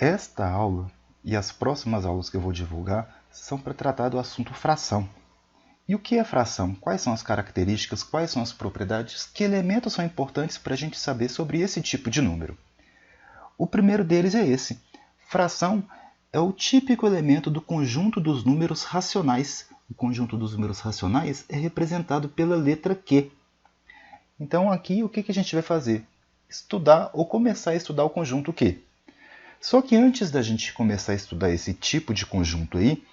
Esta aula e as próximas aulas que eu vou divulgar são para tratar do assunto fração. E o que é fração? Quais são as características? Quais são as propriedades? Que elementos são importantes para a gente saber sobre esse tipo de número? O primeiro deles é esse. Fração é o típico elemento do conjunto dos números racionais. O conjunto dos números racionais é representado pela letra Q. Então aqui o que a gente vai fazer? Estudar ou começar a estudar o conjunto Q. Só que antes da gente começar a estudar esse tipo de conjunto aí,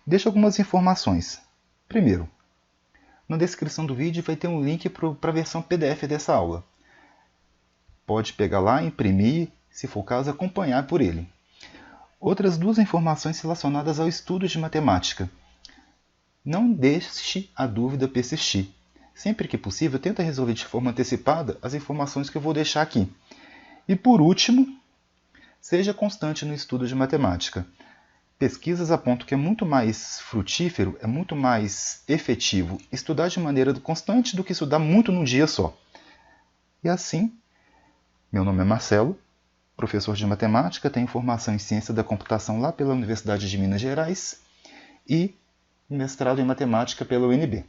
deixa algumas informações. Primeiro, na descrição do vídeo vai ter um link para a versão PDF dessa aula. Pode pegar lá, imprimir, se for o caso, acompanhar por ele. Outras duas informações relacionadas ao estudo de matemática. Não deixe a dúvida persistir. Sempre que possível, tenta resolver de forma antecipada as informações que eu vou deixar aqui. E por último, seja constante no estudo de matemática. Pesquisas apontam que é muito mais frutífero, é muito mais efetivo estudar de maneira constante do que estudar muito num dia só. E assim, meu nome é Marcelo, professor de matemática, tenho formação em ciência da computação lá pela Universidade de Minas Gerais e mestrado em matemática pela UNB.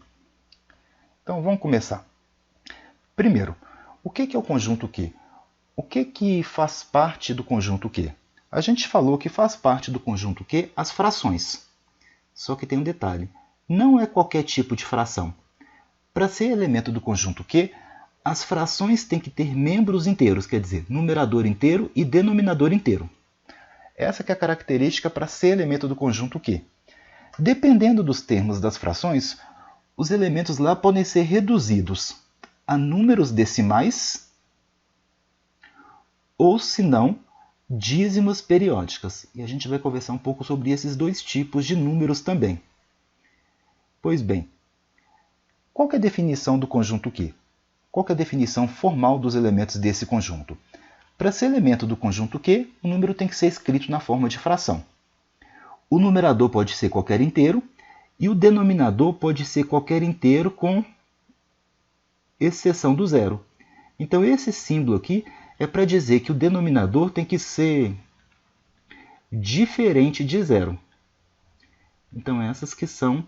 Então vamos começar. Primeiro, o que é o conjunto Q? O que faz parte do conjunto Q? A gente falou que faz parte do conjunto Q as frações. Só que tem um detalhe, não é qualquer tipo de fração. Para ser elemento do conjunto Q, as frações têm que ter membros inteiros, quer dizer, numerador inteiro e denominador inteiro. Essa que é a característica para ser elemento do conjunto Q. Dependendo dos termos das frações, os elementos lá podem ser reduzidos a números decimais ou, se não, dízimas periódicas. E a gente vai conversar um pouco sobre esses dois tipos de números também. Pois bem, qual que é a definição do conjunto Q? Qual que é a definição formal dos elementos desse conjunto? Para ser elemento do conjunto Q, o número tem que ser escrito na forma de fração. O numerador pode ser qualquer inteiro e o denominador pode ser qualquer inteiro com exceção do zero. Então esse símbolo aqui é para dizer que o denominador tem que ser diferente de zero. Então essas que são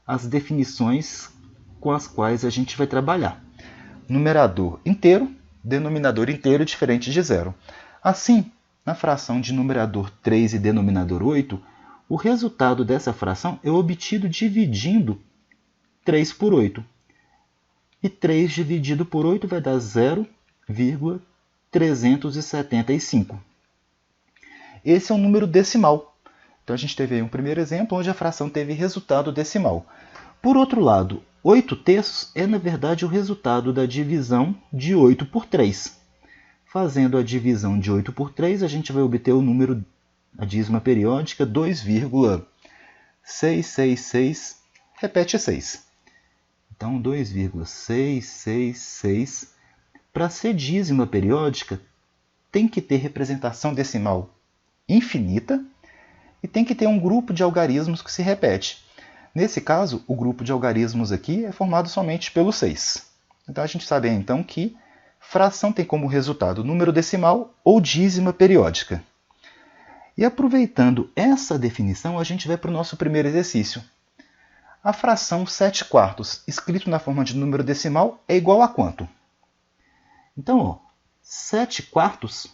as definições com as quais a gente vai trabalhar. Numerador inteiro, denominador inteiro diferente de zero. Assim, na fração de numerador 3 e denominador 8, o resultado dessa fração é obtido dividindo 3 por 8. E 3 dividido por 8 vai dar 0,375. Esse é um número decimal. Então a gente teve aí um primeiro exemplo onde a fração teve resultado decimal. Por outro lado, 8/3 é na verdade o resultado da divisão de 8 por 3. Fazendo a divisão de 8 por 3, a gente vai obter o número, a dízima periódica 2,666, repete 6. Então 2,666, para ser dízima periódica, tem que ter representação decimal infinita e tem que ter um grupo de algarismos que se repete. Nesse caso, o grupo de algarismos aqui é formado somente pelo 6. Então a gente sabe então que fração tem como resultado número decimal ou dízima periódica. E aproveitando essa definição, a gente vai para o nosso primeiro exercício. A fração 7/4, escrito na forma de número decimal, é igual a quanto? Então, 7/4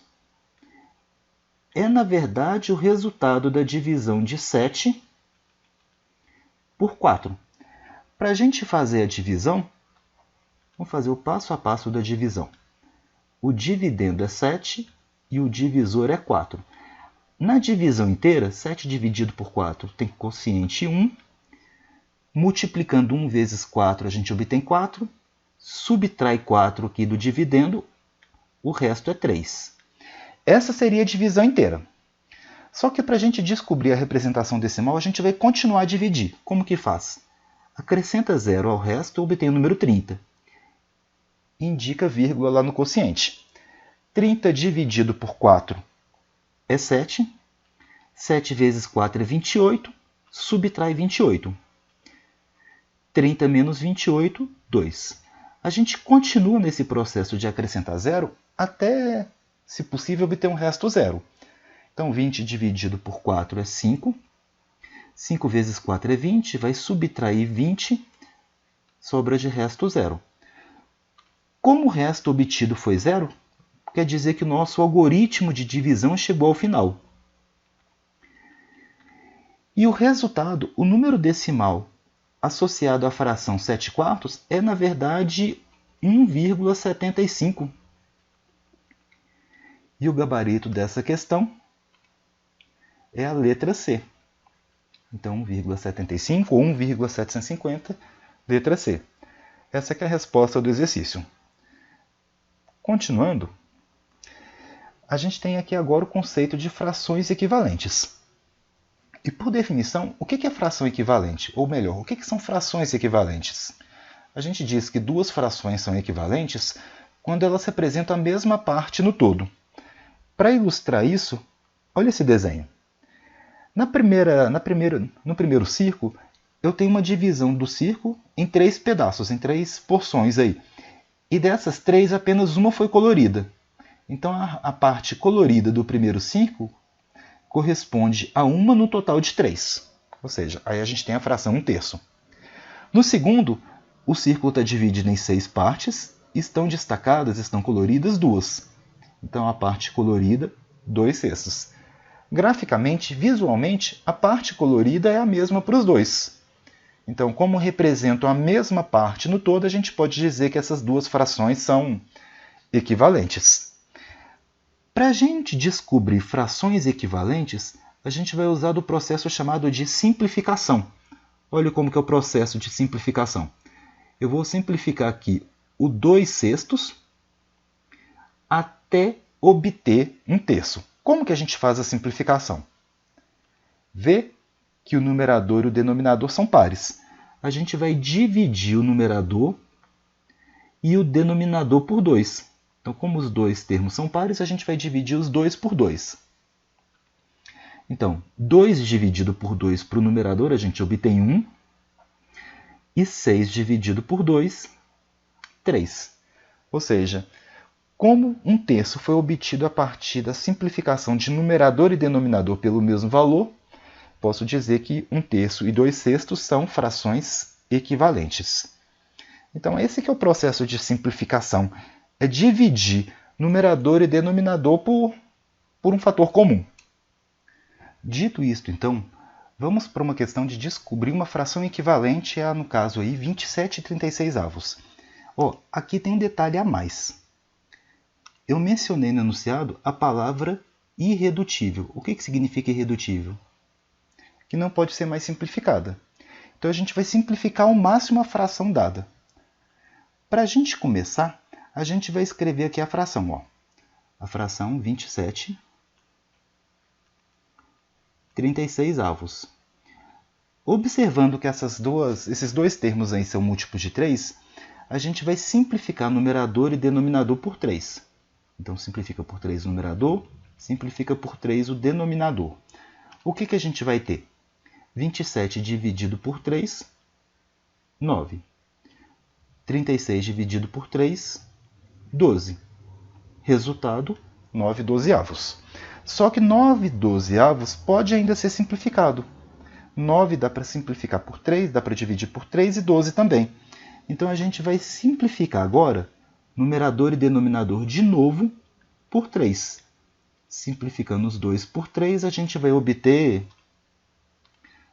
é, na verdade, o resultado da divisão de 7 por 4. Para a gente fazer a divisão, vamos fazer o passo a passo da divisão. O dividendo é 7 e o divisor é 4. Na divisão inteira, 7 dividido por 4 tem quociente 1. Multiplicando 1 vezes 4, a gente obtém 4. Subtrai 4 aqui do dividendo, o resto é 3. Essa seria a divisão inteira. Só que para a gente descobrir a representação decimal, a gente vai continuar a dividir. Como que faz? Acrescenta 0 ao resto e obtém o número 30. Indica vírgula lá no quociente. 30 dividido por 4 é 7. 7 vezes 4 é 28. Subtrai 28. 30 menos 28, 2. A gente continua nesse processo de acrescentar zero até, se possível, obter um resto zero. Então, 20 dividido por 4 é 5. 5 vezes 4 é 20, vai subtrair 20, sobra de resto 0. Como o resto obtido foi 0, quer dizer que o nosso algoritmo de divisão chegou ao final. E o resultado, o número decimal associado à fração 7/4, é, na verdade, 1,75. E o gabarito dessa questão é a letra C. Então, 1,75 ou 1,750, letra C. Essa é a resposta do exercício. Continuando, a gente tem aqui agora o conceito de frações equivalentes. E, por definição, o que é fração equivalente? Ou melhor, o que são frações equivalentes? A gente diz que duas frações são equivalentes quando elas representam a mesma parte no todo. Para ilustrar isso, olha esse desenho. No primeiro círculo, eu tenho uma divisão do círculo em 3 pedaços, em 3 porções aí. E dessas 3, apenas uma foi colorida. Então, a parte colorida do primeiro círculo corresponde a uma no total de 3. Ou seja, aí a gente tem a fração 1/3. No segundo, o círculo está dividido em 6 partes, estão destacadas, estão coloridas 2. Então, a parte colorida, 2/6. Graficamente, visualmente, a parte colorida é a mesma para os dois. Então, como representam a mesma parte no todo, a gente pode dizer que essas duas frações são equivalentes. Para a gente descobrir frações equivalentes, a gente vai usar o processo chamado de simplificação. Olha como que é o processo de simplificação. Eu vou simplificar aqui o 2/6 até obter 1/3. Como que a gente faz a simplificação? Vê que o numerador e o denominador são pares. A gente vai dividir o numerador e o denominador por 2. Então, como os dois termos são pares, a gente vai dividir os 2 por 2. Então, 2 dividido por 2 para o numerador, a gente obtém 1. E 6 dividido por 2, 3. Ou seja, como 1/3 foi obtido a partir da simplificação de numerador e denominador pelo mesmo valor, posso dizer que 1/3 e 2/6 são frações equivalentes. Então, esse que é o processo de simplificação. É dividir numerador e denominador por um fator comum. Dito isto, então, vamos para uma questão de descobrir uma fração equivalente a, no caso, aí, 27/36. Aqui tem um detalhe a mais. Eu mencionei no enunciado a palavra irredutível. O que significa irredutível? Que não pode ser mais simplificada. Então, a gente vai simplificar ao máximo a fração dada. Para a gente começar, a gente vai escrever aqui a fração. A fração 27/36. Observando que esses dois termos aí são múltiplos de 3, a gente vai simplificar numerador e denominador por 3. Então, simplifica por 3 o numerador, simplifica por 3 o denominador. O que a gente vai ter? 27 dividido por 3, 9. 36 dividido por 3, 12. Resultado, 9/12. Só que 9/12 pode ainda ser simplificado. 9 dá para simplificar por 3, dá para dividir por 3 e 12 também. Então, a gente vai simplificar agora numerador e denominador de novo por 3. Simplificando os dois por 3, a gente vai obter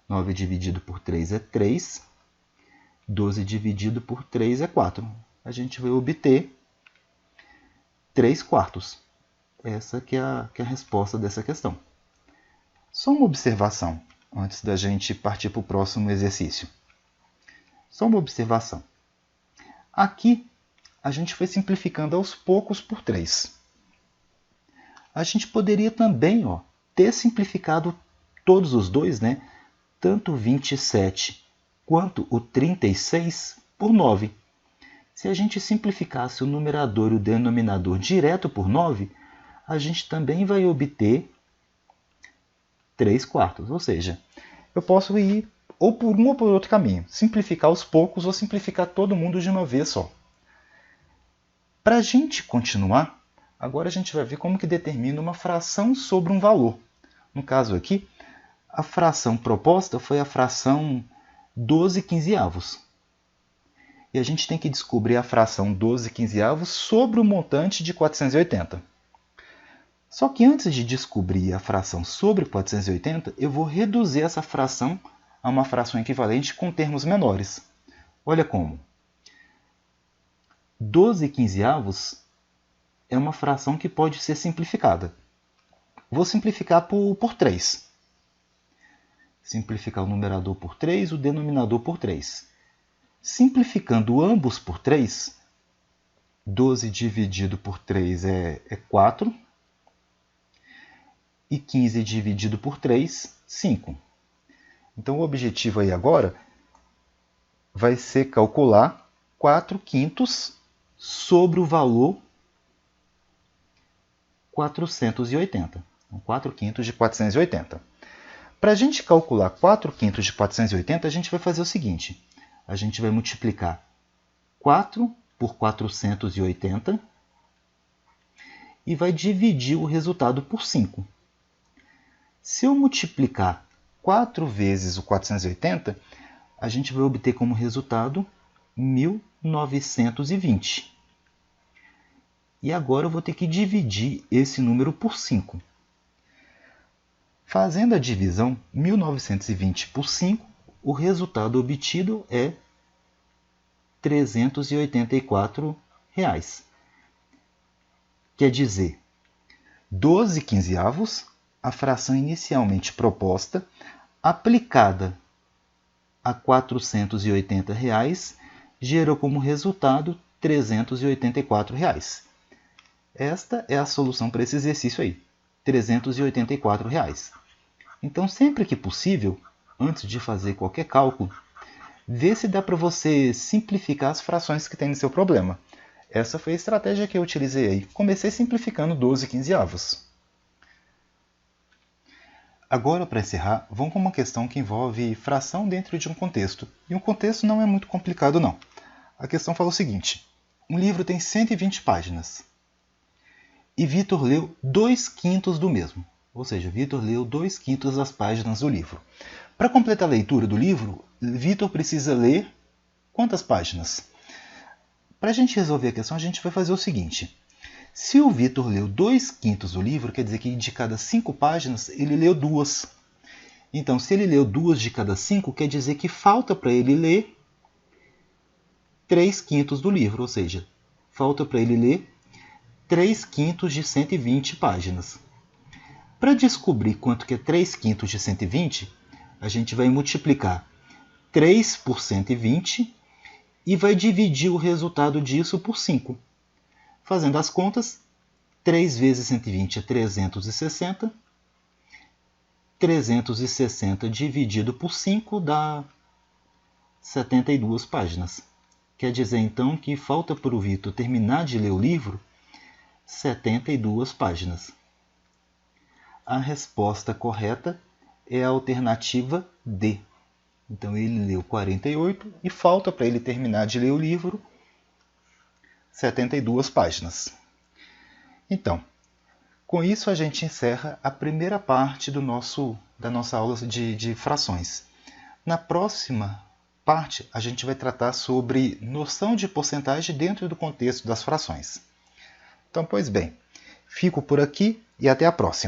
9 dividido por 3 é 3. 12 dividido por 3 é 4. A gente vai obter 3/4. Essa que é a resposta dessa questão. Só uma observação, antes da gente partir para o próximo exercício. Só uma observação. Aqui, a gente foi simplificando aos poucos por 3. A gente poderia também ter simplificado todos os dois, né? Tanto o 27 quanto o 36 por 9. Se a gente simplificasse o numerador e o denominador direto por 9, a gente também vai obter 3/4. Ou seja, eu posso ir ou por um ou por outro caminho. Simplificar aos poucos ou simplificar todo mundo de uma vez só. Para a gente continuar, agora a gente vai ver como que determina uma fração sobre um valor. No caso aqui, a fração proposta foi a fração 12/15. E a gente tem que descobrir a fração 12/15 sobre o montante de 480. Só que antes de descobrir a fração sobre 480, eu vou reduzir essa fração a uma fração equivalente com termos menores. Olha como. 12/15 é uma fração que pode ser simplificada. Vou simplificar por 3. Simplificar o numerador por 3, o denominador por 3. Simplificando ambos por 3, 12 dividido por 3 é 4. E 15 dividido por 3, 5. Então o objetivo aí agora vai ser calcular 4/5 sobre o valor 480. Então, 4/5 de 480. Para a gente calcular 4/5 de 480, a gente vai fazer o seguinte. A gente vai multiplicar 4 por 480 e vai dividir o resultado por 5. Se eu multiplicar 4 vezes o 480, a gente vai obter como resultado 1920. E agora eu vou ter que dividir esse número por 5. Fazendo a divisão, 1920 por 5, o resultado obtido é R$ 384. Quer dizer, 12/15, a fração inicialmente proposta, aplicada a R$ 480, gerou como resultado R$ 384. Esta é a solução para esse exercício aí, R$ 384. Então, sempre que possível, antes de fazer qualquer cálculo, vê se dá para você simplificar as frações que tem no seu problema. Essa foi a estratégia que eu utilizei aí. Comecei simplificando 12/15. Agora, para encerrar, vamos com uma questão que envolve fração dentro de um contexto. E um contexto não é muito complicado, não. A questão fala o seguinte. Um livro tem 120 páginas. E Vitor leu 2/5 do mesmo. Ou seja, Vitor leu 2/5 das páginas do livro. Para completar a leitura do livro, Vitor precisa ler quantas páginas? Para a gente resolver a questão, a gente vai fazer o seguinte. Se o Vitor leu 2/5 do livro, quer dizer que de cada 5 páginas, ele leu 2. Então, se ele leu 2 de cada 5, quer dizer que falta para ele ler 3/5 do livro. Ou seja, falta para ele ler 3/5 de 120 páginas. Para descobrir quanto que é 3/5 de 120, a gente vai multiplicar 3 por 120 e vai dividir o resultado disso por 5. Fazendo as contas, 3 vezes 120 é 360. 360 dividido por 5 dá 72 páginas. Quer dizer, então, que falta para o Vitor terminar de ler o livro 72 páginas. A resposta correta é a alternativa D. Então, ele leu 48 e falta para ele terminar de ler o livro 72 páginas. Então, com isso a gente encerra a primeira parte da nossa aula de frações. Na próxima parte, a gente vai tratar sobre noção de porcentagem dentro do contexto das frações. Então, pois bem, fico por aqui e até a próxima.